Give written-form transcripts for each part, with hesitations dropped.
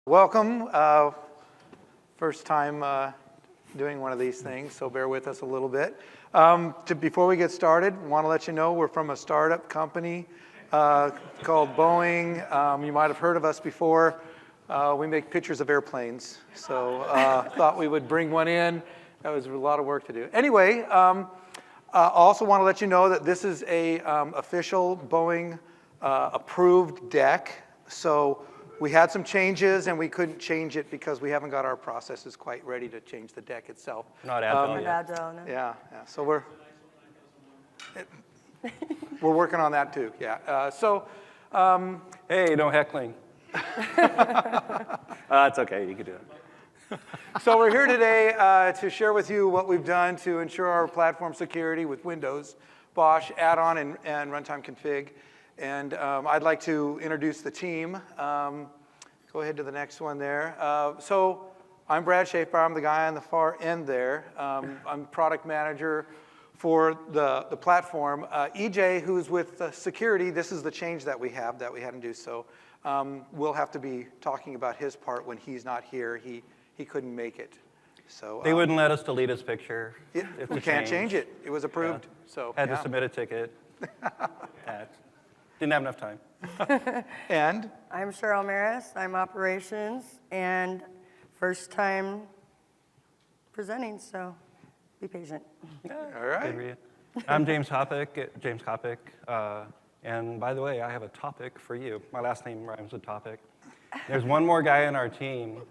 Welcome. First time doing one of these things, so bear with us a little bit. Before we get started, want to let you know we're from a startup company called Boeing. You might have heard of us before. We make pictures of airplanes, so thought we would bring one in. That was a lot of work to do. Anyway, also want to let you know that this is a official Boeing approved deck. So we had some changes and we couldn't change it because we haven't got our processes quite ready to change the deck itself. Not agile yet. No. Yeah. So we're working on that too. Yeah. Hey, no heckling. It's okay, you can do it. So we're here today to share with you what we've done to ensure our platform security with Windows, Bosch, add-on, and runtime config. And I'd like to introduce the team. Go ahead to the next one there. So I'm Brad Schaefer. I'm the guy on the far end there. I'm product manager for the platform. EJ, who's with security, this is the change that we have that we hadn't do. So we'll have to be talking about his part when he's not here. He couldn't make it. So They wouldn't let us delete his picture. We can't change it. It was approved. Yeah. So Had to submit a ticket. Didn't have enough time. And I'm Cheryl Maris. I'm operations and first time presenting, so be patient. all right. I'm James Kopic. And by the way, I have a topic for you. My last name rhymes with topic. There's one more guy on our team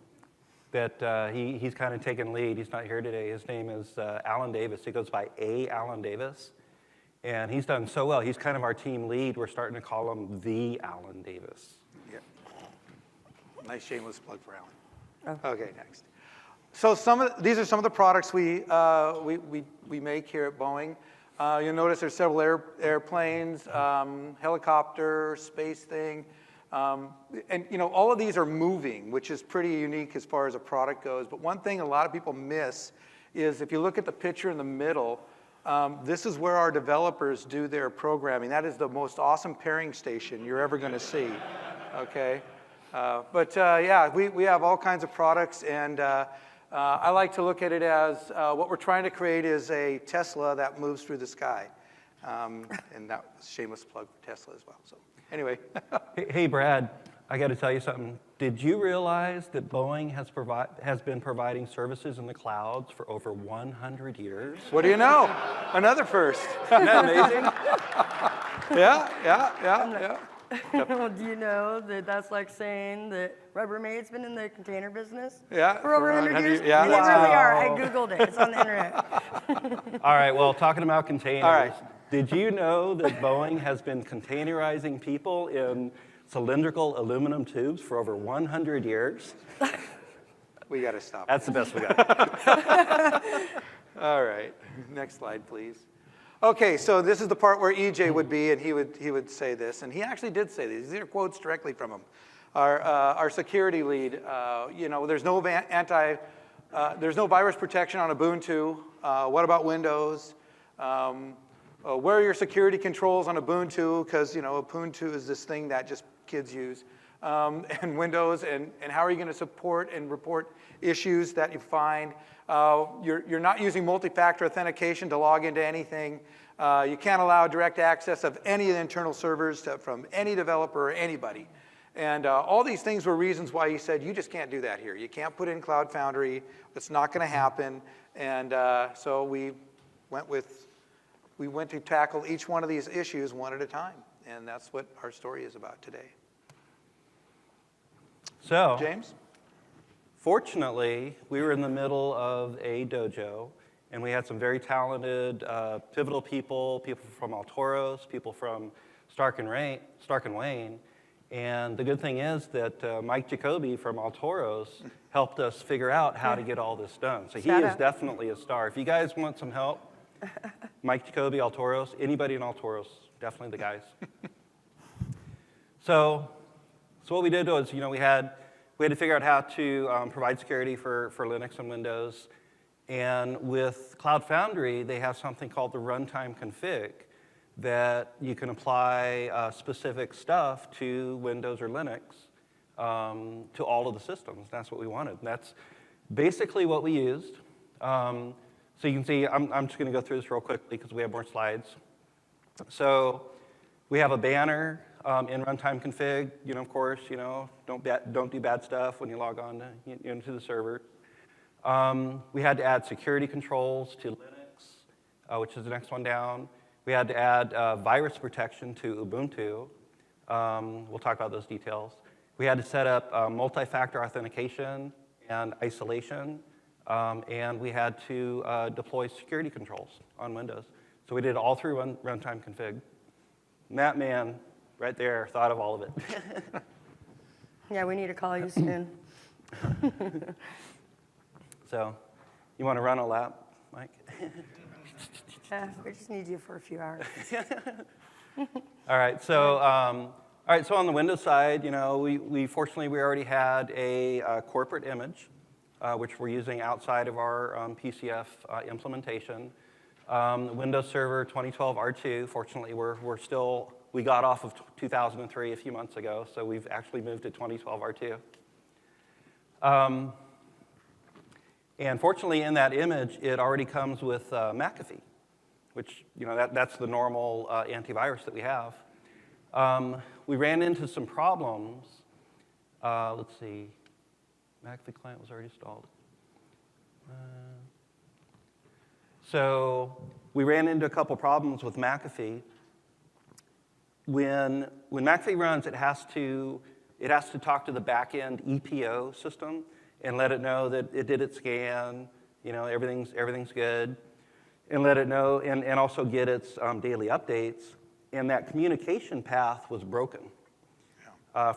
that he's kind of taken lead. He's not here today. His name is Alan Davis. He goes by Alan Davis. And he's done so well. He's kind of our team lead. We're starting to call him the Alan Davis. Yeah. Nice shameless plug for Alan. Oh. Okay, next. So these are some of the products we make here at Boeing. You'll notice there's several airplanes, helicopter, space thing. And all of these are moving, which is pretty unique as far as a product goes. But one thing a lot of people miss is if you look at the picture in the middle, this is where our developers do their programming. That is the most awesome pairing station you're ever going to see, okay? Yeah, we have all kinds of products, and I like to look at it as what we're trying to create is a Tesla that moves through the sky. And that was a shameless plug for Tesla as well. So anyway. Hey, Brad, I got to tell you something. Did you realize that Boeing has been providing services in the clouds for over 100 years? What do you know? Another first. Isn't that amazing? Yeah. Well, do you know that that's like saying that Rubbermaid's been in the container business for over 100 years? Yeah, They really are. I Googled it. It's on the internet. All right, well, talking about containers. All right. Did you know that Boeing has been containerizing people in cylindrical aluminum tubes for over 100 years? We got to stop. That's the best we got. All right. Next slide, please. Okay, so this is the part where EJ would be, and he would say this, and he actually did say these. These are quotes directly from him. Our security lead, there's no there's no virus protection on Ubuntu. What about Windows? Where are your security controls on Ubuntu? Because Ubuntu is this thing that just kids use, and Windows, and how are you going to support and report issues that you find? You're not using multi-factor authentication to log into anything. You can't allow direct access of any of the internal servers from any developer or anybody. And all these things were reasons why he said, you just can't do that here. You can't put in Cloud Foundry. It's not going to happen. And so we went to tackle each one of these issues one at a time. And that's what our story is about today. So, James? Fortunately, we were in the middle of a dojo, and we had some very talented, pivotal people from Altoros, people from Stark and Wayne. And the good thing is that Mike Jacoby from Altoros helped us figure out how to get all this done. So he is definitely a star. If you guys want some help, Mike Jacoby, Altoros, anybody in Altoros, definitely the guys. So what we did was, we had to figure out how to provide security for Linux and Windows. And with Cloud Foundry, they have something called the runtime config that you can apply specific stuff to Windows or Linux to all of the systems. That's what we wanted. That's basically what we used. So you can see, I'm just going to go through this real quickly because we have more slides. So we have a banner in runtime config. Of course, don't do bad stuff when you log on into the server. We had to add security controls to Linux, which is the next one down. We had to add virus protection to Ubuntu. We'll talk about those details. We had to set up multi-factor authentication and isolation, and we had to deploy security controls on Windows. So we did it all through runtime config. And that man right there thought of all of it. Yeah, we need to call you soon. So you want to run a lap, Mike? We just need you for a few hours. All right, so on the Windows side, we fortunately we already had a corporate image, which we're using outside of our PCF implementation. Windows Server 2012 R2. Fortunately, we got off of 2003 a few months ago, so we've actually moved to 2012 R2. And fortunately, in that image, it already comes with McAfee, which that's the normal antivirus that we have. We ran into some problems. Let's see. McAfee client was already installed. So we ran into a couple problems with McAfee. When McAfee runs, it has to talk to the back-end EPO system and let it know that it did its scan, everything's good, and let it know, and also get its daily updates. And that communication path was broken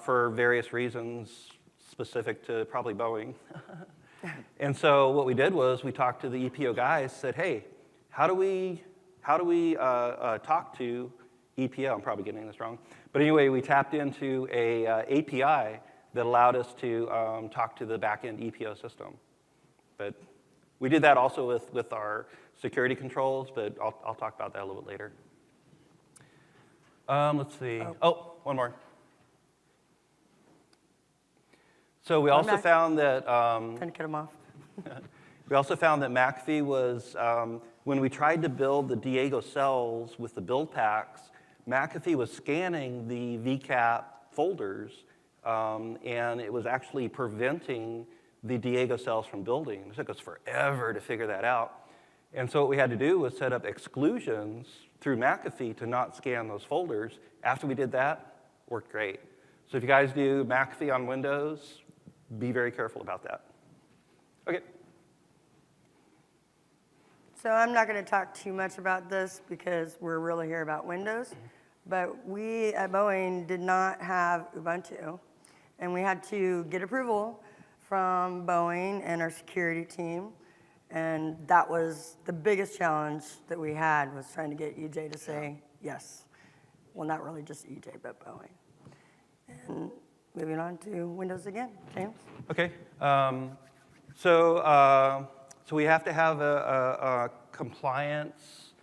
for various reasons specific to probably Boeing. And so what we did was we talked to the EPO guys, said, hey, how do we talk to EPO? I'm probably getting this wrong. But anyway, we tapped into a API that allowed us to talk to the back-end EPO system. But we did that also with our security controls, but I'll talk about that a little bit later. Let's see. Oh, one more. So we also found that Trying to cut them off. we also found that McAfee was when we tried to build the Diego cells with the build packs, McAfee was scanning the VCAP folders, and it was actually preventing the Diego cells from building. It took us forever to figure that out. And so what we had to do was set up exclusions through McAfee to not scan those folders. After we did that, worked great. So if you guys do McAfee on Windows, be very careful about that. Okay. So I'm not going to talk too much about this because we're really here about Windows. But we at Boeing did not have Ubuntu. And we had to get approval from Boeing and our security team. And that was the biggest challenge that we had, was trying to get EJ to say yes. Well, not really just EJ, but Boeing. And moving on to Windows again. James? Okay. So we have to have a compliance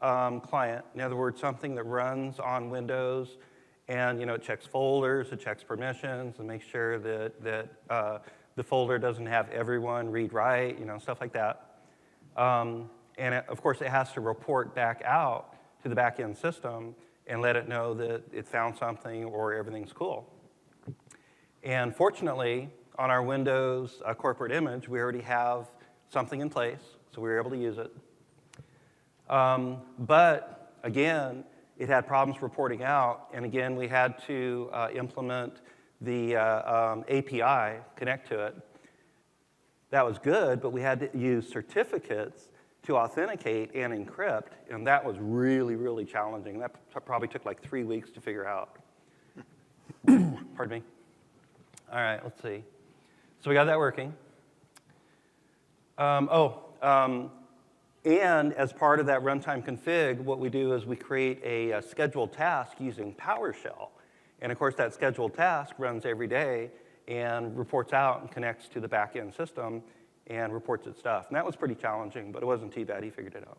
client. In other words, something that runs on Windows, and it checks folders, it checks permissions, and makes sure that the folder doesn't have everyone read-write, stuff like that. And of course, it has to report back out to the back-end system and let it know that it found something or everything's cool. And fortunately, on our Windows corporate image, we already have something in place, so we were able to use it. But again, it had problems reporting out, and again, we had to implement the API, connect to it. That was good, but we had to use certificates to authenticate and encrypt, and that was really, really challenging. That probably took like 3 weeks to figure out. Pardon me. All right, let's see. So we got that working. And as part of that runtime config, what we do is we create a scheduled task using PowerShell. And of course, that scheduled task runs every day and reports out and connects to the back-end system and reports its stuff. And that was pretty challenging, but it wasn't too bad. He figured it out.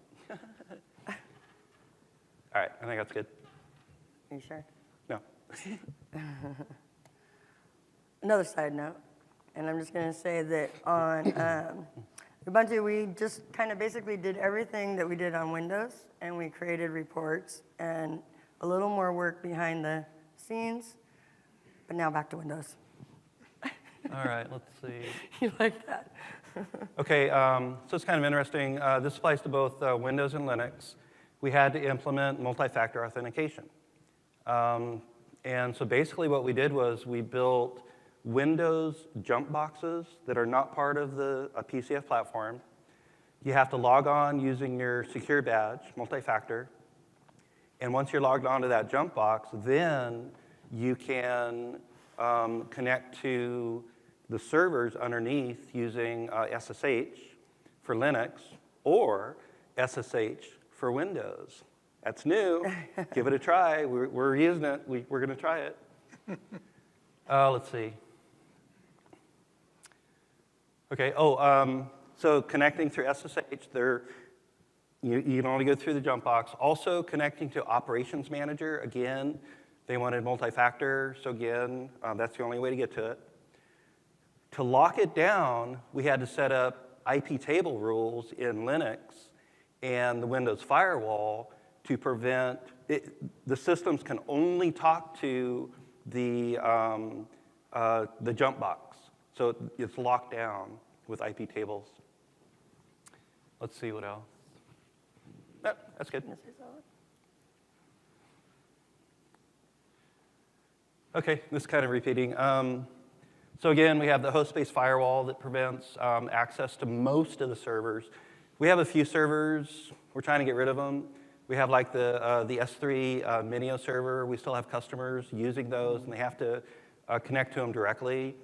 All right, I think that's good. Are you sure? No. another side note, and I'm just going to say that on Ubuntu, we just kind of basically did everything that we did on Windows, and we created reports and a little more work behind the scenes, but now back to Windows. All right, let's see. You like that? Okay, so it's kind of interesting. This applies to both Windows and Linux. We had to implement multi-factor authentication. And so basically what we did was we built Windows jump boxes that are not part of the PCF platform. You have to log on using your secure badge, multi-factor. And once you're logged onto that jump box, then you can connect to the servers underneath using SSH for Linux or SSH for Windows. That's new. Give it a try. We're using it. We're going to try it. Let's see. Okay. So connecting through SSH, you can only go through the jump box. Also connecting to Operations Manager. Again, they wanted multi-factor. So again, that's the only way to get to it. To lock it down, we had to set up IP table rules in Linux and the Windows firewall to prevent it. The systems can only talk to the jump box. So it's locked down with IP tables. Let's see what else. No, that's good. Okay, this is kind of repeating. So again, we have the host space firewall that prevents access to most of the servers. We have a few servers. We're trying to get rid of them. We have like the S3 Minio server. We still have customers using those, and they have to connect to them directly.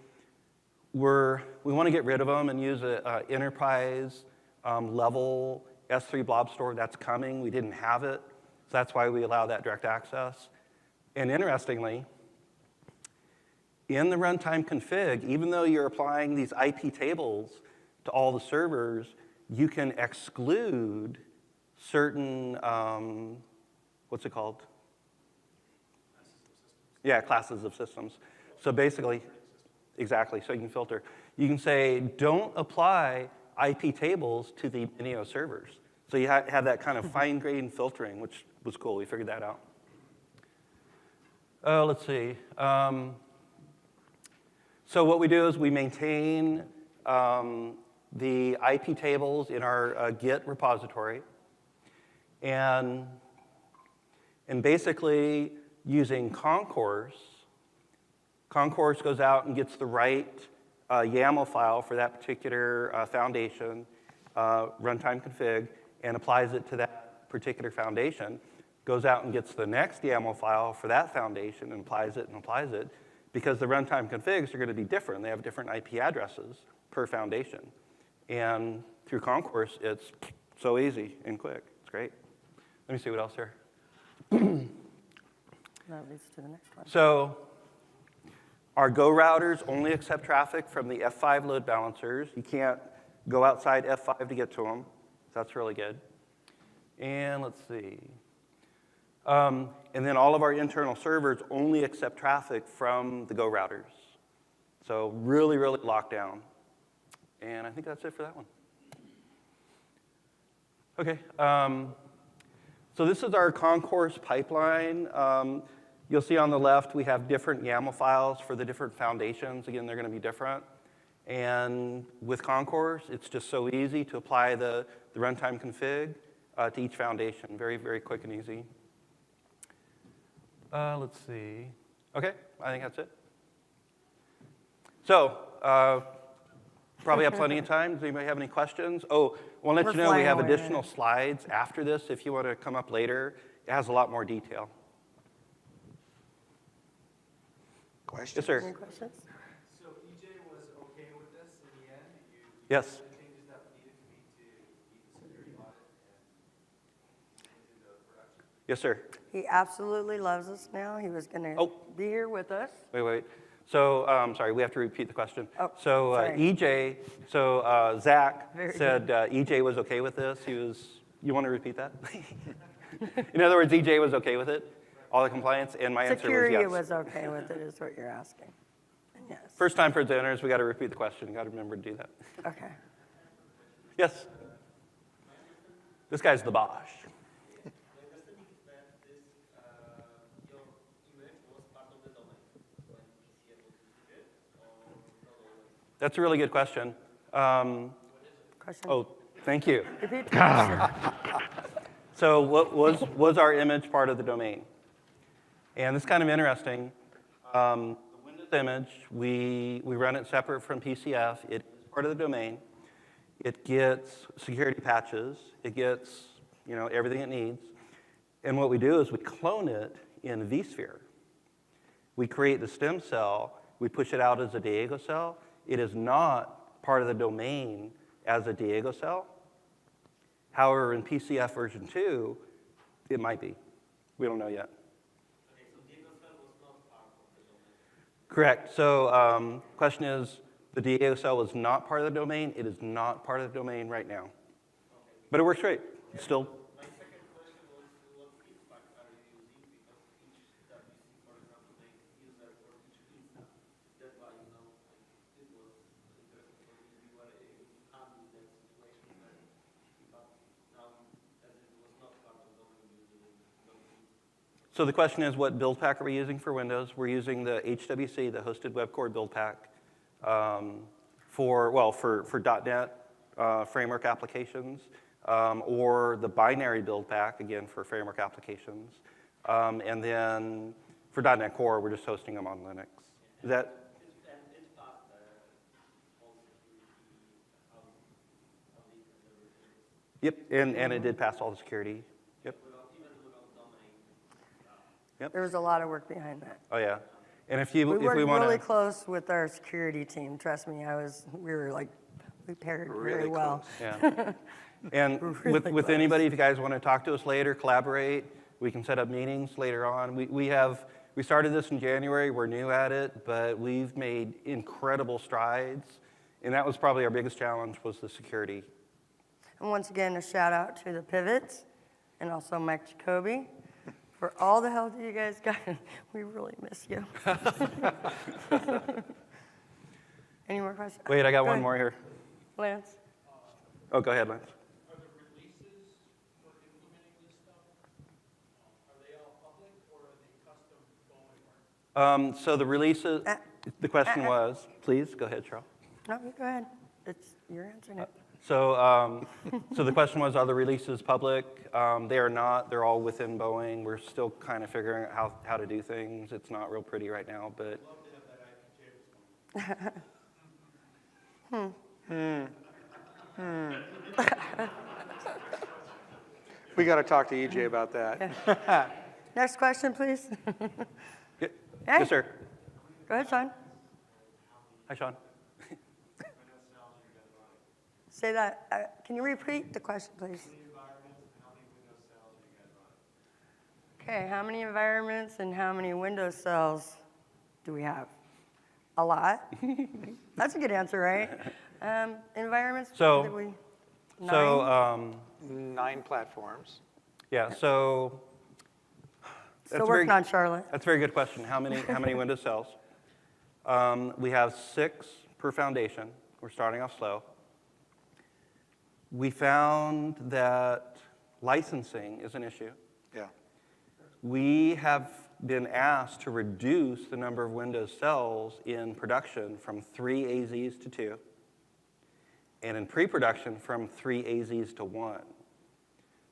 We want to get rid of them and use an enterprise level S3 blob store. That's coming. We didn't have it, so that's why we allow that direct access. And interestingly, in the runtime config, even though you're applying these IP tables to all the servers, you can exclude certain, what's it called? Yeah, classes of systems. So basically, exactly, so you can filter. You can say, don't apply IP tables to the Minio servers. So you have that kind of fine-grained filtering, which was cool. We figured that out. Let's see. So what we do is we maintain the IP tables in our Git repository. And basically, using Concourse goes out and gets the right YAML file for that particular foundation, runtime config, and applies it to that particular foundation. Goes out and gets the next YAML file for that foundation and applies it, because the runtime configs are going to be different. They have different IP addresses per foundation. And through Concourse, it's so easy and quick. It's great. Let me see what else here. That leads to the next one. So our Go routers only accept traffic from the F5 load balancers. You can't go outside F5 to get to them. So that's really good. And let's see. And then all of our internal servers only accept traffic from the Go routers. So really, really locked down. And I think that's it for that one. Okay. So this is our Concourse pipeline. You'll see on the left we have different YAML files for the different foundations. Again, they're going to be different. And with Concourse, it's just so easy to apply the runtime config to each foundation. Very, very quick and easy. Let's see. Okay, I think that's it. So, probably have plenty of time. Does anybody have any questions? Oh, I want to let you know we have additional slides after this if you want to come up later. It has a lot more detail. Questions? Yes, sir. Any questions? So EJ was okay with this in the end? Yes. The changes that needed to be to meet the security audit and into the production? Yes, sir. He absolutely loves us now. He was going to be here with us. Wait. So, sorry, we have to repeat the question. Oh, so, sorry. EJ, Zach Very said EJ was okay with this. You want to repeat that? In other words, EJ was okay with it, all the compliance, and my answer was yes. Security was okay with it, is what you're asking. Yes. First time presenters, we got to repeat the question. Got to remember to do that. Okay. Yes? This guy's the Bosch. My understanding is that this, your image was part of the domain when PCF was using it, or not always? That's a really good question. Question? Oh, thank you. Repeat the question. So what was our image part of the domain? And it's kind of interesting. The Windows image, we run it separate from PCF. It is part of the domain. It gets security patches. It gets everything it needs. And what we do is we clone it in vSphere. We create the stem cell. We push it out as a Diego cell. It is not part of the domain as a Diego cell. However, in PCF version 2, it might be. We don't know yet. Okay, so Diego cell was not part of the domain. Correct. So question is, the Diego cell was not part of the domain. It is not part of the domain right now. But it works great. It's still. My second question was, what feedback are you using? Because each WC, for example, makes user for each instance. That's why, it was interesting for me if you were able to handle that situation where, but now, as it was not part of the domain, usually don't use. So the question is, what build pack are we using for Windows? We're using the HWC, the Hosted Web Core build pack, for .NET framework applications, or the binary build pack, again, for framework applications. And then for .NET Core, we're just hosting them on Linux. Is that? And it passed all security audit and everything. Yep, and it did pass all the security. Yep. Even without domain. There was a lot of work behind that. Oh, yeah. And if We we worked want really to. close with our security team. Trust me, we paired very Really well. Yeah. And really with close. anybody, if you guys want to talk to us later, collaborate, we can set up meetings later on. We started this in January. We're new at it, but we've made incredible strides. And that was probably our biggest challenge, was the security. And once again, a shout out to the Pivots and also Mike Jacoby for all the help that you guys got. We really miss you. Any more questions? Wait, I got Go one ahead. more here. Lance? Oh, go ahead, Lance. Are the releases for implementing this stuff, are they all public or are they custom Boeing work? So the releases, the question uh. was, please, go ahead, Charles. No, you go ahead. You're answering it. So, so the question was, are the releases public? They are not. They're all within Boeing. We're still kind of figuring out how to do things. It's not real pretty right now, but. We got to talk to EJ about that. Next question, please. Yeah. Hey. Yes, sir. Go ahead, Sean. Hi, Sean. Say that. Can you repeat the question, please? Okay, how many environments and how many Windows cells do we have? A lot. That's a good answer, right? Environments? So- that we- nine? So, 9 platforms. yeah, so. Still working on Charlotte. That's a very good question. How many Windows cells? We have 6 per foundation. We're starting off slow. We found that licensing is an issue. Yeah. We have been asked to reduce the number of Windows cells in production from 3 AZs to 2, and in pre-production from 3 AZs to 1.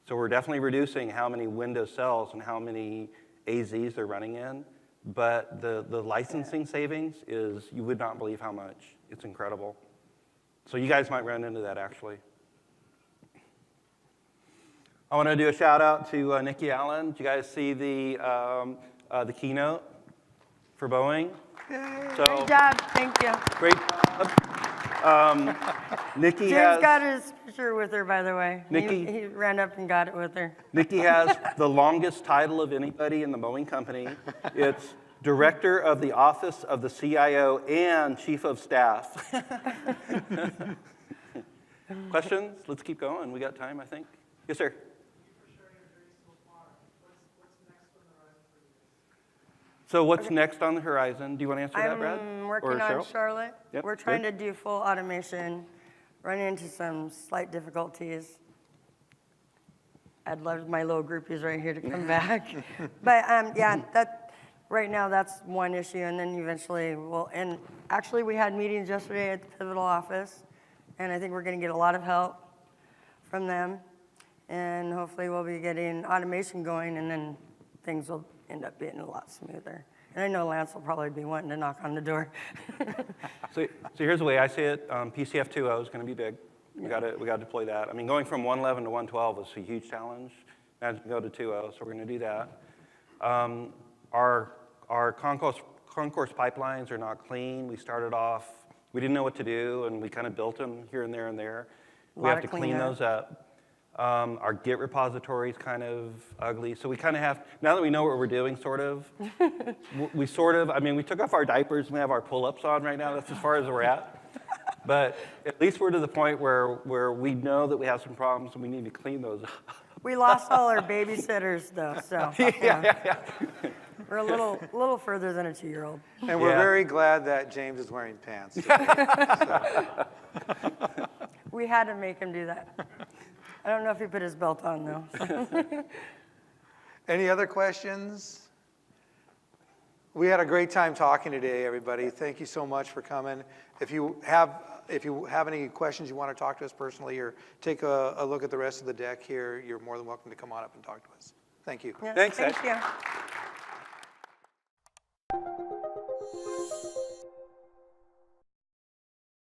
So we're definitely reducing how many Windows cells and how many AZs they're running in, but the licensing savings is, you would not believe how much. It's incredible. So you guys might run into that, actually. I want to do a shout out to Nikki Allen. Did you guys see the keynote for Boeing? So Great job. Thank you. great. Nikki James got has his picture with her, by the way. Nikki- He ran up and got it with her. Nikki has the longest title of anybody in the Boeing company. It's Director of the Office of the CIO and Chief of Staff. Questions? Let's keep going. We got time, I think. Yes, sir. So what's next on the horizon? Do you want to answer that, Brad? I'm Or working on Cheryl? Charlotte. Yep, We're trying good. to do full automation, running into some slight difficulties. I'd love my little groupies right here to come back. But yeah, right now that's one issue, and then eventually we'll, and actually we had meetings yesterday at the Pivotal office, and I think we're gonna get a lot of help from them. And hopefully we'll be getting automation going, and then things will end up being a lot smoother. And I know Lance will probably be wanting to knock on the door. So here's the way I see it. PCF 2.0 is going to be big. We got to deploy that. I mean, going from 1.11 to 1.12 was a huge challenge. Imagine go to 2.0, so we're going to do that. Our concourse pipelines are not clean. We started off, we didn't know what to do, and we kind of built them here and there and there. We have to clean those up. Our Git repository is kind of ugly. So we kind of have, now that we know what we're doing, sort of, we took off our diapers and we have our pull-ups on right now. That's as far as we're at. But at least we're to the point where we know that we have some problems and we need to clean those up. We lost all our babysitters though, so Yeah. we're a little further than a 2-year-old. And we're Yeah. very glad that James is wearing pants today. We had to make him do that. I don't know if he put his belt on though. Any other questions? We had a great time talking today, everybody. Thank you so much for coming. If you have any questions you want to talk to us personally or take a look at the rest of the deck here, you're more than welcome to come on up and talk to us. Thank you. Yeah, Thanks, thank Ed. you.